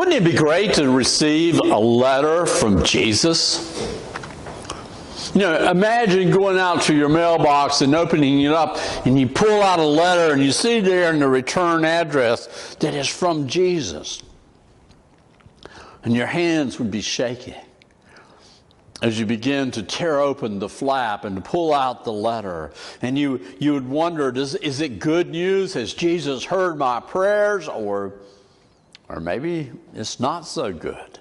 Wouldn't it be great to receive a letter from Jesus? You know, imagine going out to your mailbox and opening it up, and you pull out a letter and you see there in the return address that is from Jesus. And your hands would be shaking as you begin to tear open the flap and to pull out the letter. And you would wonder, is it good news? Has Jesus heard my prayers? Or maybe it's not so good.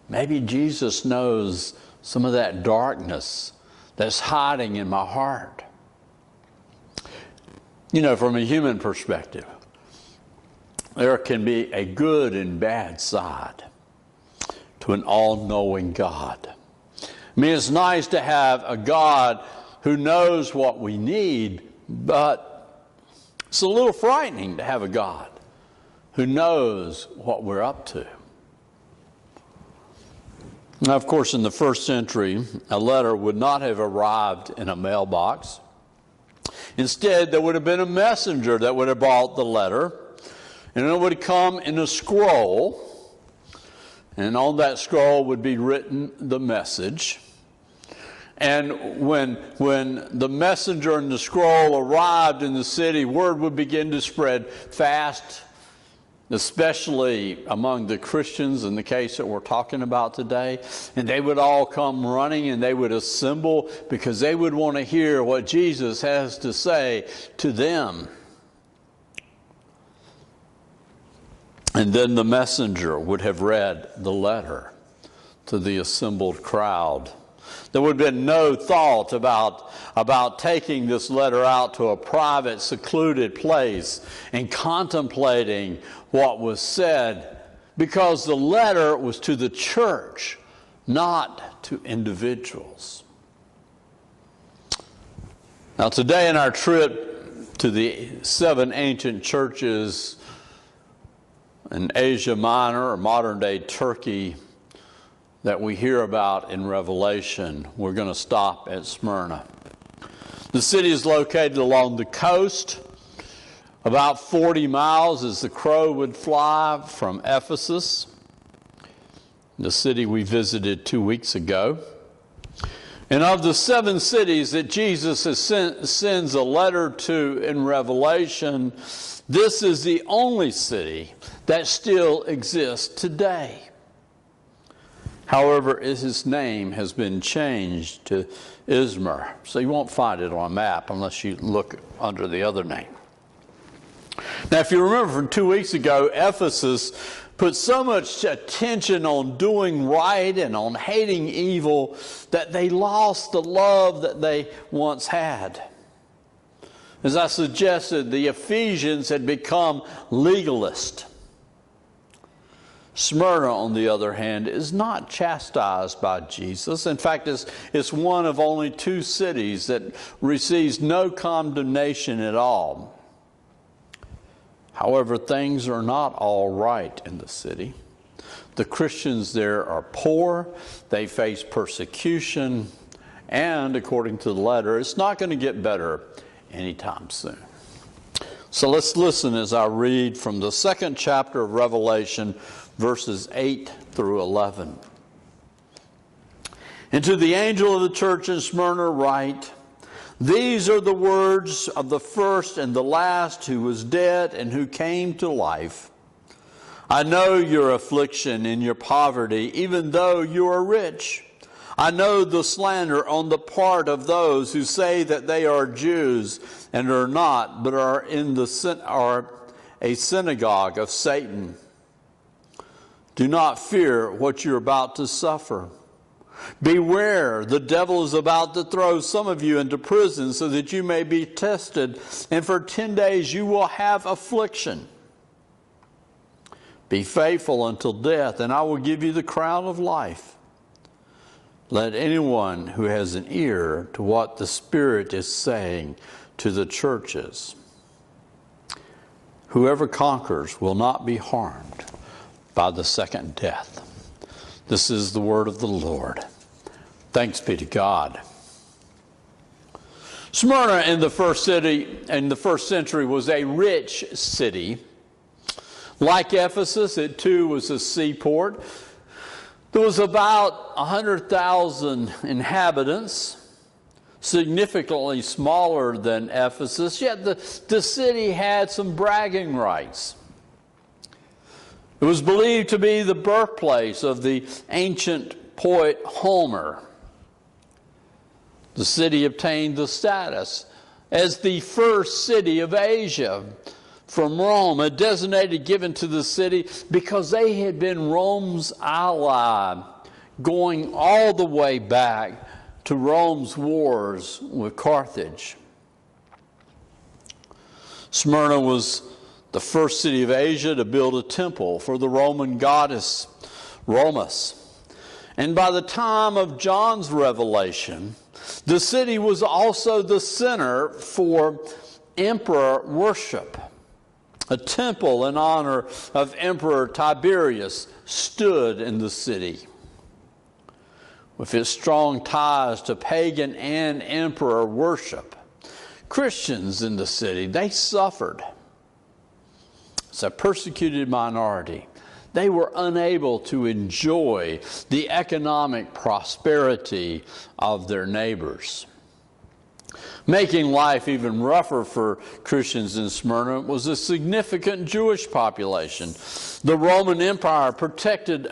Maybe Jesus knows some of that darkness that's hiding in my heart. You know, from a human perspective, there can be a good and bad side to an all-knowing God. I mean, it's nice to have a God who knows what we need, but it's a little frightening to have a God who knows what we're up to. Now, of course, in the first century, a letter would not have arrived in a mailbox. Instead, there would have been a messenger that would have brought the letter, and it would come in a scroll, and on that scroll would be written the message. And when the messenger and the scroll arrived in the city, word would begin to spread fast, especially among the Christians in the case that we're talking about today. And they would all come running and they would assemble because they would want to hear what Jesus has to say to them. And then the messenger would have read the letter to the assembled crowd. There would have been no thought about taking this letter out to a private, secluded place and contemplating what was said, because the letter was to the church, not to individuals. Now, today in our trip to the 7 ancient churches in Asia Minor, or modern-day Turkey, that we hear about in Revelation, we're going to stop at Smyrna. The city is located along the coast, about 40 miles as the crow would fly from Ephesus, the city we visited 2 weeks ago. And of the 7 cities that Jesus sends a letter to in Revelation, this is the only city that still exists today. However, his name has been changed to Izmir. So you won't find it on a map unless you look under the other name. Now, if you remember from 2 weeks ago, Ephesus put so much attention on doing right and on hating evil that they lost the love that they once had. As I suggested, the Ephesians had become legalist. Smyrna, on the other hand, is not chastised by Jesus. In fact, it's one of only 2 cities that receives no condemnation at all. However, things are not all right in the city. The Christians there are poor, they face persecution, and according to the letter, it's not going to get better anytime soon. So let's listen as I read from the 2nd chapter of Revelation, verses 8 through 11. And to the angel of the church in Smyrna write, these are the words of the first and the last who was dead and who came to life. I know your affliction and your poverty, even though you are rich. I know the slander on the part of those who say that they are Jews and are not, but are a synagogue of Satan. Do not fear what you're about to suffer. Beware, the devil is about to throw some of you into prison so that you may be tested, and for 10 days you will have affliction. Be faithful until death, and I will give you the crown of life. Let anyone who has an ear to what the Spirit is saying to the churches. Whoever conquers will not be harmed by the second death. This is the word of the Lord. Thanks be to God. Smyrna in the first century was a rich city. Like Ephesus, it too was a seaport. There was about 100,000 inhabitants, significantly smaller than Ephesus, yet the city had some bragging rights. It was believed to be the birthplace of the ancient poet Homer. The city obtained the status as the first city of Asia from Rome, a designated given to the city because they had been Rome's ally, going all the way back to Rome's wars with Carthage. Smyrna was the first city of Asia to build a temple for the Roman goddess Romus. And by the time of John's revelation, the city was also the center for emperor worship. A temple in honor of Emperor Tiberius stood in the city. With its strong ties to pagan and emperor worship, Christians in the city, they suffered. As a persecuted minority, they were unable to enjoy the economic prosperity of their neighbors. Making life even rougher for Christians in Smyrna was a significant Jewish population. The Roman Empire protected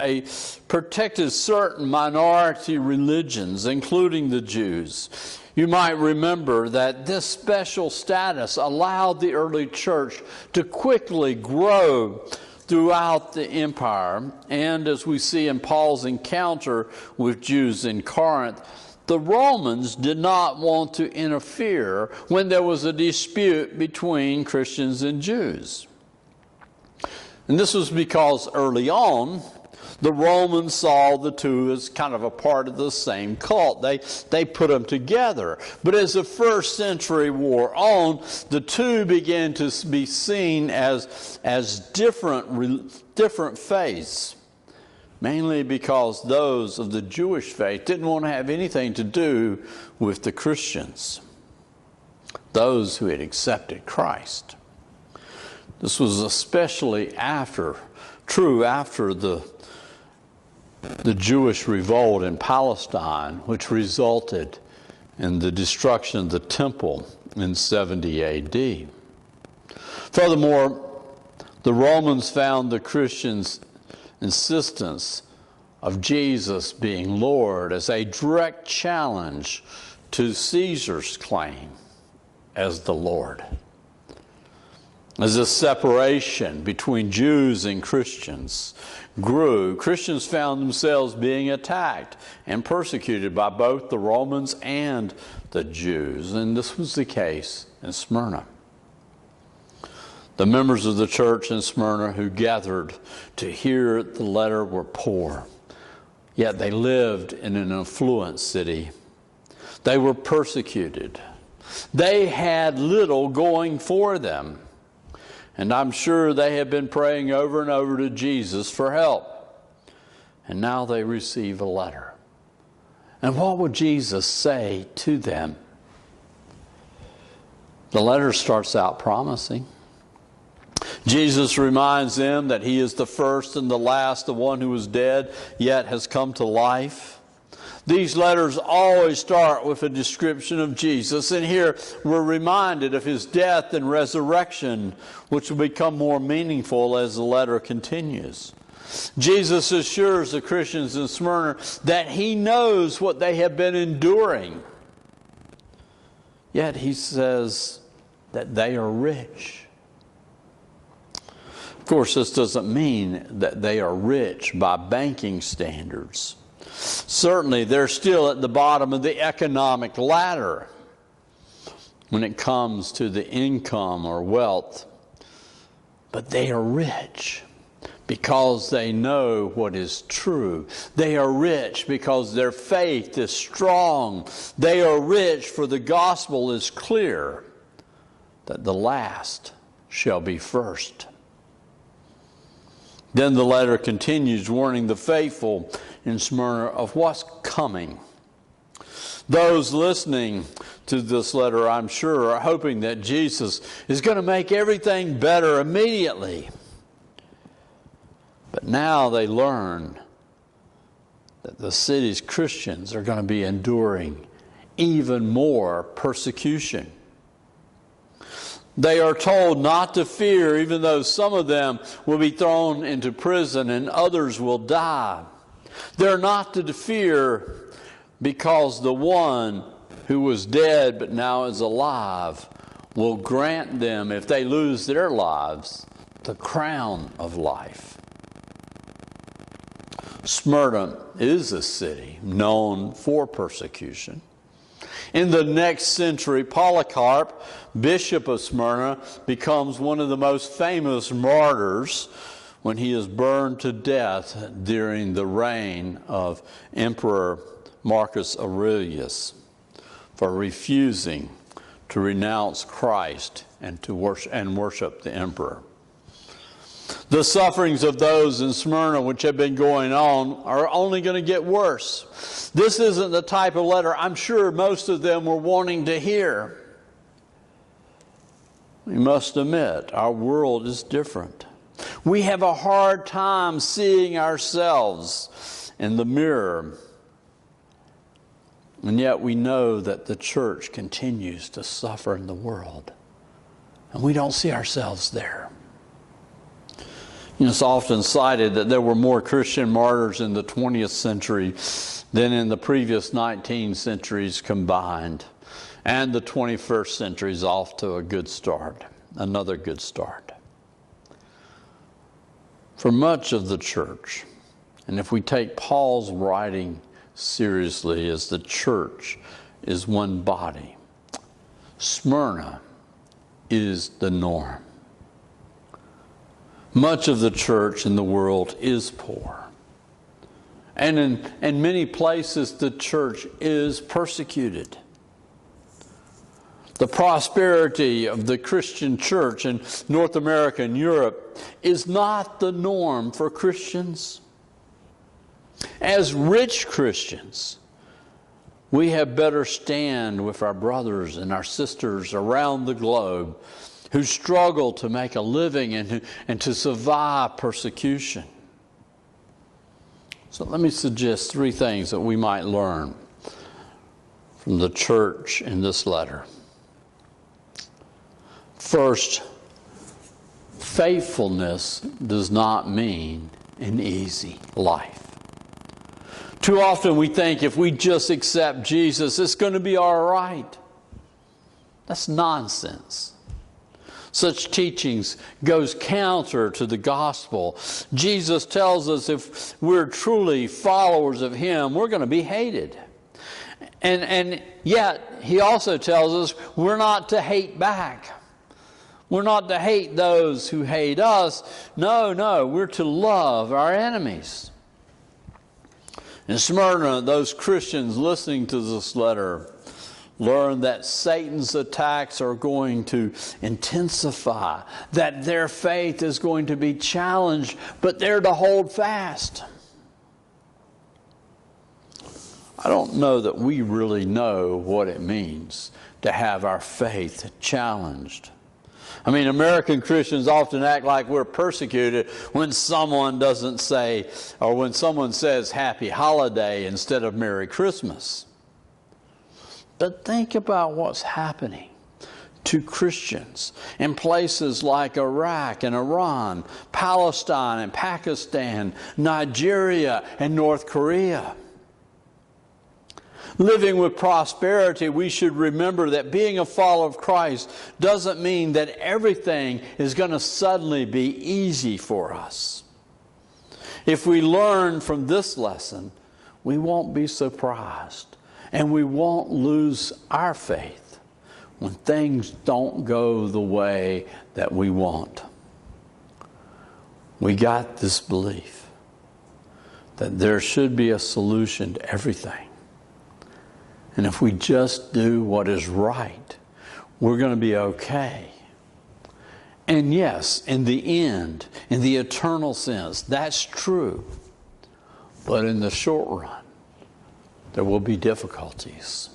certain minority religions, including the Jews. You might remember that this special status allowed the early church to quickly grow throughout the empire. And as we see in Paul's encounter with Jews in Corinth, the Romans did not want to interfere when there was a dispute between Christians and Jews. And this was because early on, the Romans saw the two as kind of a part of the same cult. They put them together. But as the first century wore on, the two began to be seen as different faiths. Mainly because those of the Jewish faith didn't want to have anything to do with the Christians, those who had accepted Christ. This was especially true after the Jewish revolt in Palestine, which resulted in the destruction of the temple in 70 A.D. Furthermore, the Romans found the Christians' insistence of Jesus being Lord as a direct challenge to Caesar's claim as the Lord. As the separation between Jews and Christians grew, Christians found themselves being attacked and persecuted by both the Romans and the Jews. And this was the case in Smyrna. The members of the church in Smyrna who gathered to hear the letter were poor, yet they lived in an affluent city. They were persecuted. They had little going for them. And I'm sure they have been praying over and over to Jesus for help. And now they receive a letter. And what would Jesus say to them? The letter starts out promising. Jesus reminds them that he is the first and the last, the one who was dead, yet has come to life. These letters always start with a description of Jesus, and here we're reminded of his death and resurrection, which will become more meaningful as the letter continues. Jesus assures the Christians in Smyrna that he knows what they have been enduring. Yet he says that they are rich. Of course, this doesn't mean that they are rich by banking standards. Certainly, they're still at the bottom of the economic ladder when it comes to the income or wealth. But they are rich because they know what is true. They are rich because their faith is strong. They are rich for the gospel is clear that the last shall be first. Then the letter continues, warning the faithful in Smyrna of what's coming. Those listening to this letter, I'm sure, are hoping that Jesus is going to make everything better immediately. But now they learn that the city's Christians are going to be enduring even more persecution. They are told not to fear, even though some of them will be thrown into prison and others will die. They're not to fear because the one who was dead but now is alive will grant them, if they lose their lives, the crown of life. Smyrna is a city known for persecution. In the next century, Polycarp, bishop of Smyrna, becomes one of the most famous martyrs when he is burned to death during the reign of Emperor Marcus Aurelius for refusing to renounce Christ and to worship the emperor. The sufferings of those in Smyrna which have been going on are only going to get worse. This isn't the type of letter I'm sure most of them were wanting to hear. We must admit, our world is different. We have a hard time seeing ourselves in the mirror. And yet we know that the church continues to suffer in the world. And we don't see ourselves there. It's often cited that there were more Christian martyrs in the 20th century than in the previous 19 centuries combined. And the 21st century is off to a good start, another good start. For much of the church, and if we take Paul's writing seriously as the church is one body, Smyrna is the norm. Much of the church in the world is poor. And in many places, the church is persecuted. The prosperity of the Christian church in North America and Europe is not the norm for Christians. As rich Christians, we had better stand with our brothers and our sisters around the globe who struggle to make a living and to survive persecution. So let me suggest 3 things that we might learn from the church in this letter. First, faithfulness does not mean an easy life. Too often we think if we just accept Jesus, it's going to be all right. That's nonsense. Such teachings goes counter to the gospel. Jesus tells us if we're truly followers of Him, we're going to be hated. And yet, He also tells us we're not to hate back. We're not to hate those who hate us. No, we're to love our enemies. In Smyrna, those Christians listening to this letter learn that Satan's attacks are going to intensify, that their faith is going to be challenged, but they're to hold fast. I don't know that we really know what it means to have our faith challenged. I mean, American Christians often act like we're persecuted when someone doesn't say, or when someone says Happy Holiday instead of Merry Christmas. But think about what's happening to Christians in places like Iraq and Iran, Palestine and Pakistan, Nigeria and North Korea. Living with prosperity, we should remember that being a follower of Christ doesn't mean that everything is going to suddenly be easy for us. If we learn from this lesson, we won't be surprised. And we won't lose our faith when things don't go the way that we want. We got this belief that there should be a solution to everything. And if we just do what is right, we're going to be okay. And yes, in the end, in the eternal sense, that's true. But in the short run, there will be difficulties.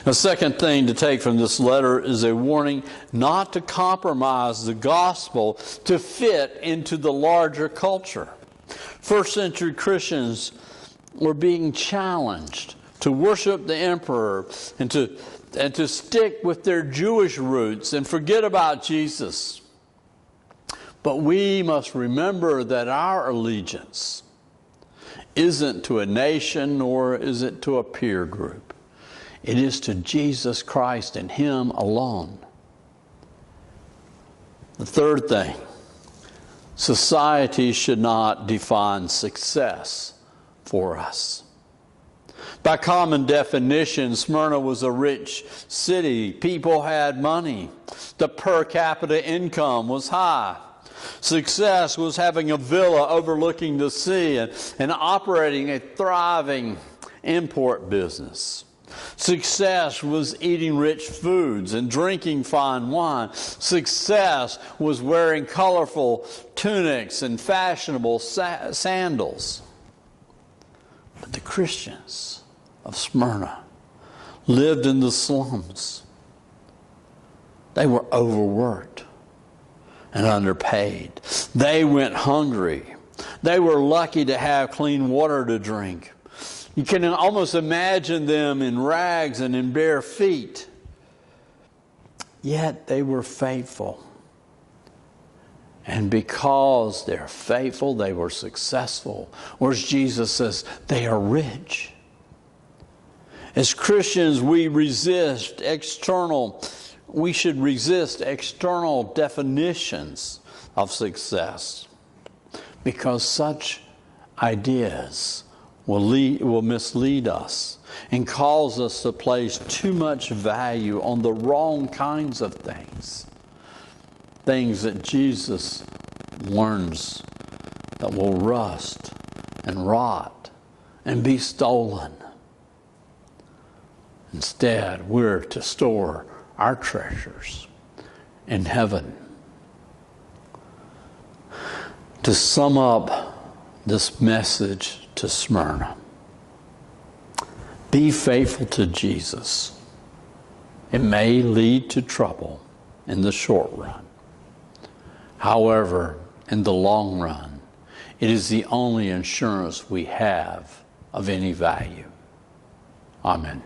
The second thing to take from this letter is a warning not to compromise the gospel to fit into the larger culture. First century Christians were being challenged to worship the emperor and to stick with their Jewish roots and forget about Jesus. But we must remember that our allegiance isn't to a nation nor is it to a peer group. It is to Jesus Christ and Him alone. The third thing, society should not define success for us. By common definition, Smyrna was a rich city. People had money. The per capita income was high. Success was having a villa overlooking the sea and operating a thriving import business. Success was eating rich foods and drinking fine wine. Success was wearing colorful tunics and fashionable sandals. But the Christians of Smyrna lived in the slums. They were overworked and underpaid. They went hungry. They were lucky to have clean water to drink. You can almost imagine them in rags and in bare feet. Yet they were faithful. And because they're faithful, they were successful. Or as Jesus says, they are rich. As Christians, we should resist external definitions of success, because such ideas will mislead us and cause us to place too much value on the wrong kinds of things. Things that Jesus warns that will rust and rot and be stolen. Instead, we're to store our treasures in heaven. To sum up this message to Smyrna, be faithful to Jesus. It may lead to trouble in the short run. However, in the long run, it is the only insurance we have of any value. Amen.